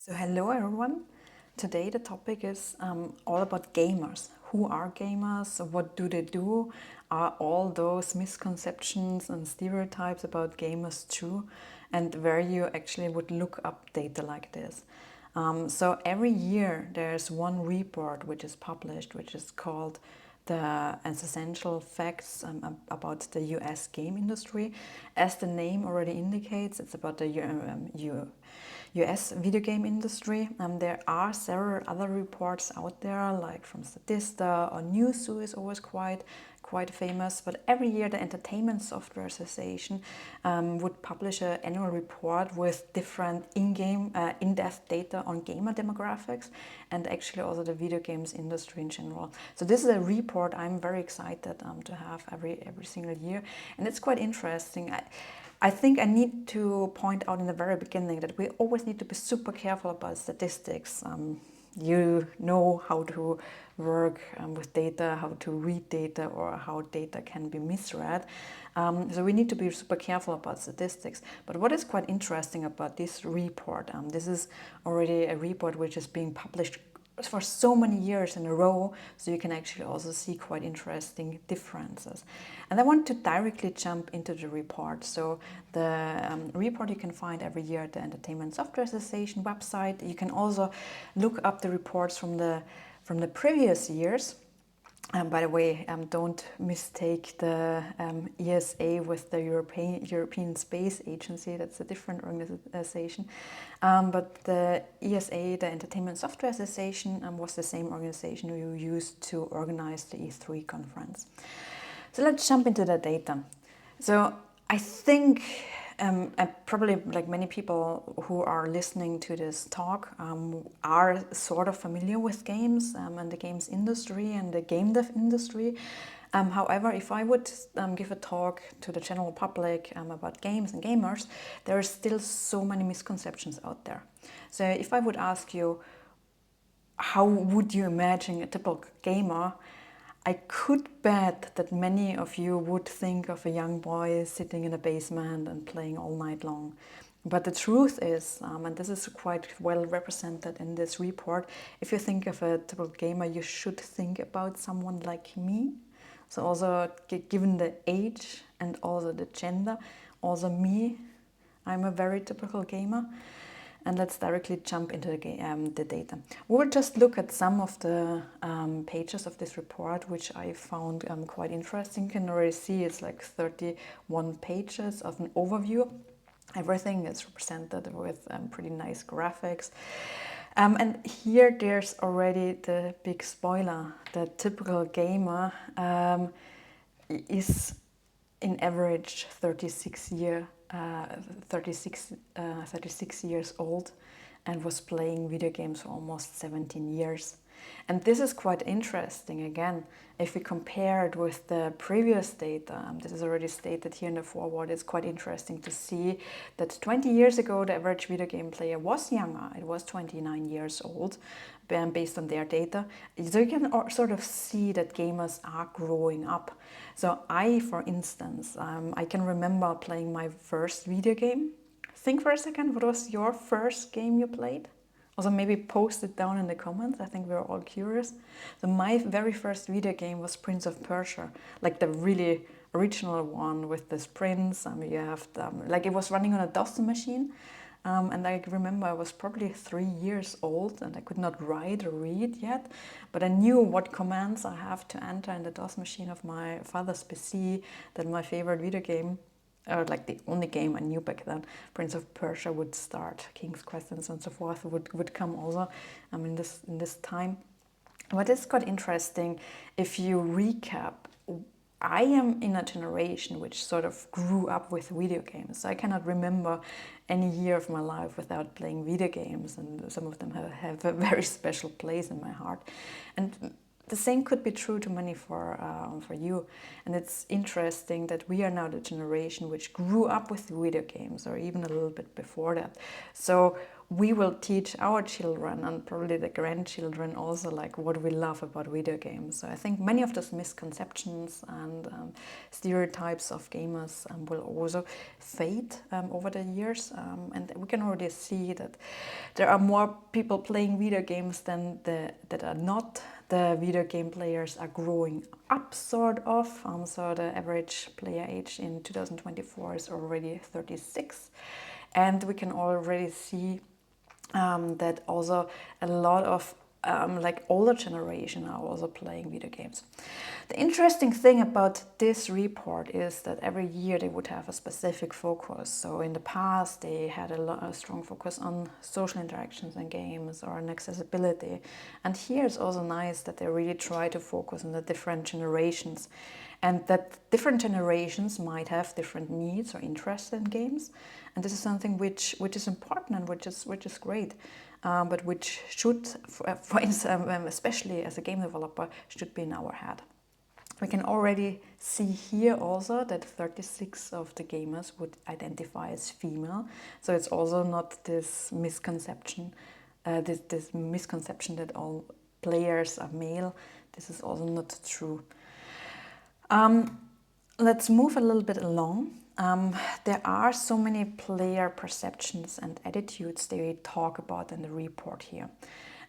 So hello everyone. Today the topic is all about gamers. Who are gamers? What do they do? Are all those misconceptions and stereotypes about gamers true? And where you actually would look up data like this. So every year there's one report which is published, which is called the Essential Facts about the US game industry. As the name already indicates, it's about the US video game industry. There are several other reports out there, like from Statista or Newzoo is always quite famous. But every year the Entertainment Software Association would publish an annual report with different in-depth data on gamer demographics and actually also the video games industry in general. So this is a report I'm very excited to have every single year, and it's quite interesting. I think I need to point out in the very beginning that we always need to be super careful about statistics. You know how to work with data, how to read data, or how data can be misread. So we need to be super careful about statistics. But what is quite interesting about this report, this is already a report which is being published for so many years in a row, so you can actually also see quite interesting differences. And I want to directly jump into the report. So the report you can find every year at the Entertainment Software Association website. You can also look up the reports from the previous years. By the way, don't mistake the ESA with the European Space Agency. That's a different organization. But the ESA, the Entertainment Software Association, was the same organization who used to organize the E3 conference. So let's jump into the data. So I think probably like many people who are listening to this talk are sort of familiar with games and the games industry and the game dev industry. However, if I would give a talk to the general public about games and gamers, there are still so many misconceptions out there. So if I would ask you, how would you imagine a typical gamer? I could bet that many of you would think of a young boy sitting in a basement and playing all night long. But the truth is, and this is quite well represented in this report, if you think of a typical gamer, you should think about someone like me. So also given the age and also the gender, also me, I'm a very typical gamer. And let's directly jump into the data. We will just look at some of the pages of this report, which I found quite interesting. You can already see it's like 31 pages of an overview. Everything is represented with pretty nice graphics. And here there's already the big spoiler. The typical gamer is in average 36 years old and was playing video games for almost 17 years. And this is quite interesting again. If we compare it with the previous data, this is already stated here in the foreword, it's quite interesting to see that 20 years ago the average video game player was younger. It was 29 years old based on their data. So you can sort of see that gamers are growing up. So I, for instance, I can remember playing my first video game. Think for a second, what was your first game you played? Also maybe post it down in the comments. I think we're all curious. So my very first video game was Prince of Persia, like the really original one with this prince. You have like it was running on a DOS machine. And I remember I was probably 3 years old and I could not write or read yet, but I knew what commands I have to enter in the DOS machine of my father's PC, that my favorite video game, or like the only game I knew back then, Prince of Persia, would start. King's Quest and so on and so forth would come also in this time. What is quite interesting, if you recap, I am in a generation which sort of grew up with video games. So I cannot remember any year of my life without playing video games, and some of them have a very special place in my heart. And the same could be true to many for you. And it's interesting that we are now the generation which grew up with video games, or even a little bit before that. So we will teach our children and probably the grandchildren also like what we love about video games. So I think many of those misconceptions and stereotypes of gamers will also fade over the years. And we can already see that there are more people playing video games than that are not. The video game players are growing up, sort of. So the average player age in 2024 is already 36. And we can already see that also a lot of like older generation are also playing video games. The interesting thing about this report is that every year they would have a specific focus. So in the past they had a strong focus on social interactions and games or on accessibility. And here it's also nice that they really try to focus on the different generations, and that different generations might have different needs or interests in games. And this is something which is important and which is great, but which should, for instance, especially as a game developer, should be in our head. We can already see here also that 36 of the gamers would identify as female. So it's also not this misconception, this misconception that all players are male. This is also not true. Let's move a little bit along. There are so many player perceptions and attitudes they talk about in the report here.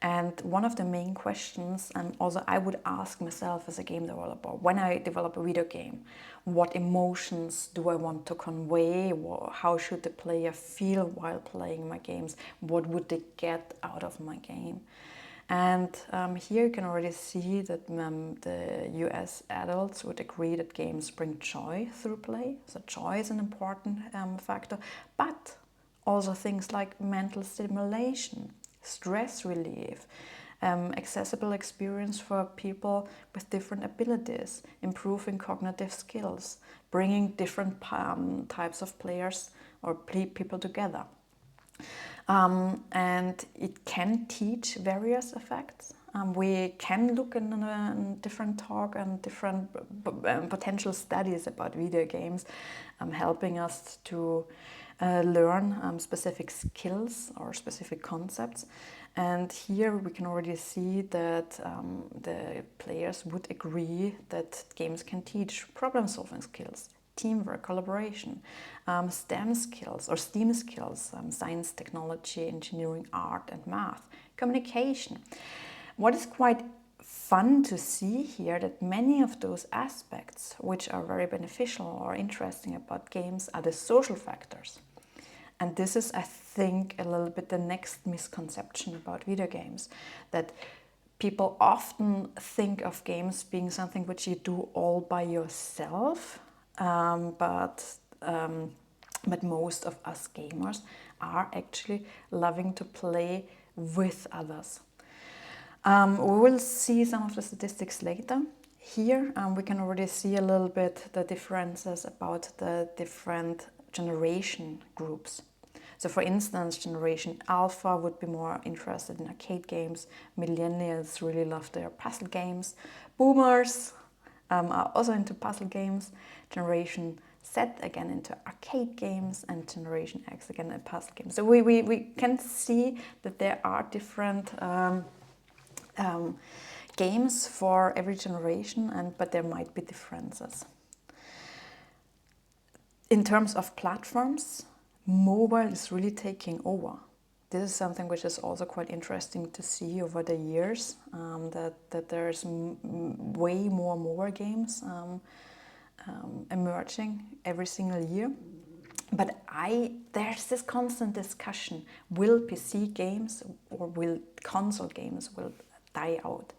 And one of the main questions, and also I would ask myself as a game developer, when I develop a video game, what emotions do I want to convey? How should the player feel while playing my games? What would they get out of my game? And here you can already see that the US adults would agree that games bring joy through play. So joy is an important factor, but also things like mental stimulation, stress relief, accessible experience for people with different abilities, improving cognitive skills, bringing different types of players or people together. And it can teach various effects. We can look in a different talk and different potential studies about video games, helping us to learn specific skills or specific concepts. And here we can already see that the players would agree that games can teach problem-solving skills, teamwork, collaboration, STEM skills or STEAM skills, science, technology, engineering, art and math, communication. What is quite fun to see here that many of those aspects which are very beneficial or interesting about games are the social factors. And this is, I think, a little bit the next misconception about video games, that people often think of games being something which you do all by yourself, but most of us gamers are actually loving to play with others. We will see some of the statistics later. Here we can already see a little bit the differences about the different generation groups. So for instance, Generation Alpha would be more interested in arcade games. Millennials really love their puzzle games. Boomers are also into puzzle games. Generation Z again into arcade games, and Generation X again in puzzle games. So we can see that there are different games for every generation, but there might be differences. In terms of platforms, mobile is really taking over. This is something which is also quite interesting to see over the years, that there's way more mobile games emerging every single year. But there's this constant discussion, will PC games or will console games will die out?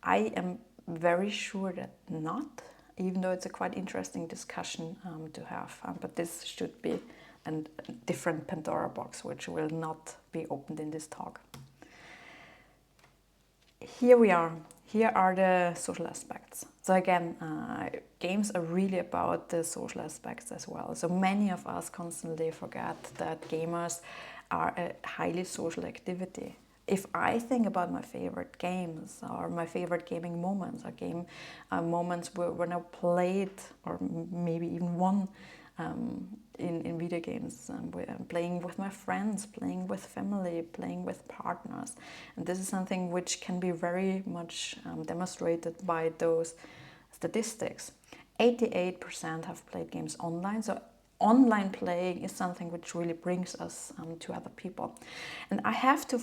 I am very sure that not, even though it's a quite interesting discussion to have. But this should be a different Pandora box, which will not be opened in this talk. Here we are. Here are the social aspects. So again, games are really about the social aspects as well. So many of us constantly forget that gamers are a highly social activity. If I think about my favorite games or my favorite gaming moments or moments when I played or maybe even won in video games, playing with my friends, playing with family, playing with partners. And this is something which can be very much demonstrated by those statistics. 88% have played games online, so online playing is something which really brings us to other people. And I have to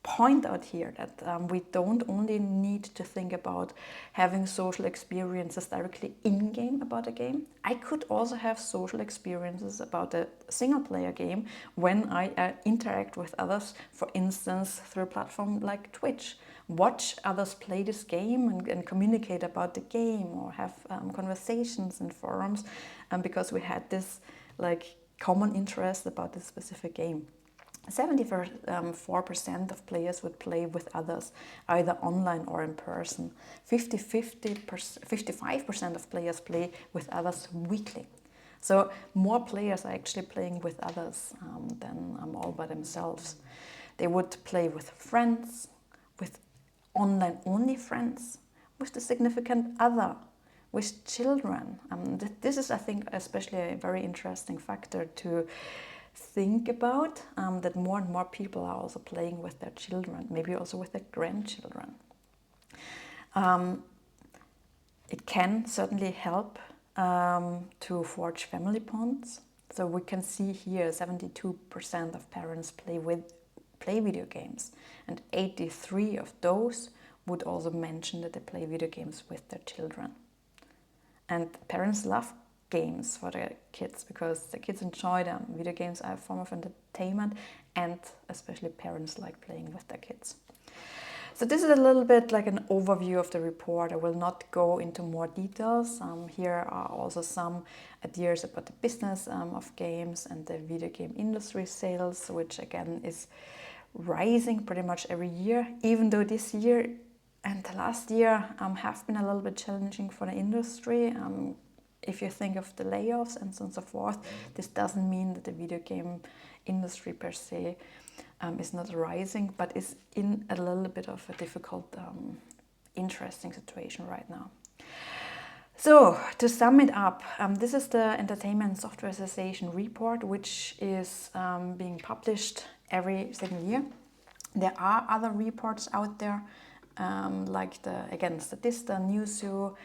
point out here that we don't only need to think about having social experiences directly in-game about a game. I could also have social experiences about a single-player game when I interact with others, for instance, through a platform like Twitch. Watch others play this game and communicate about the game, or have conversations in forums because we had this like common interest about this specific game. 74% of players would play with others, either online or in person. 55% of players play with others weekly. So more players are actually playing with others than all by themselves. They would play with friends, with online-only friends, with the significant other, with children. This is, I think, especially a very interesting factor to think about, that more and more people are also playing with their children, maybe also with their grandchildren. It can certainly help to forge family bonds. So we can see here 72% of parents play video games, and 83 of those would also mention that they play video games with their children. And parents love games for their kids because the kids enjoy them. Video games are a form of entertainment, and especially parents like playing with their kids. So this is a little bit like an overview of the report. I will not go into more details. Here are also some ideas about the business of games and the video game industry sales, which again is rising pretty much every year, even though this year and the last year have been a little bit challenging for the industry. If you think of the layoffs and so on and so forth, this doesn't mean that the video game industry per se is not rising, but is in a little bit of a difficult, interesting situation right now. So, to sum it up, this is the Entertainment Software Association report, which is being published every single year. There are other reports out there, like Statista, Newzoo,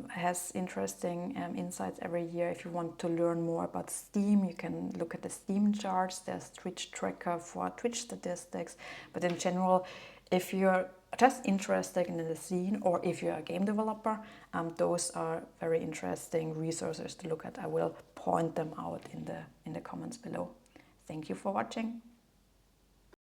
has interesting insights every year. If you want to learn more about Steam, you can look at the Steam charts. There's Twitch tracker for Twitch statistics. But in general, if you're just interested in the scene, or if you're a game developer, those are very interesting resources to look at. I will point them out in the comments below. Thank you for watching.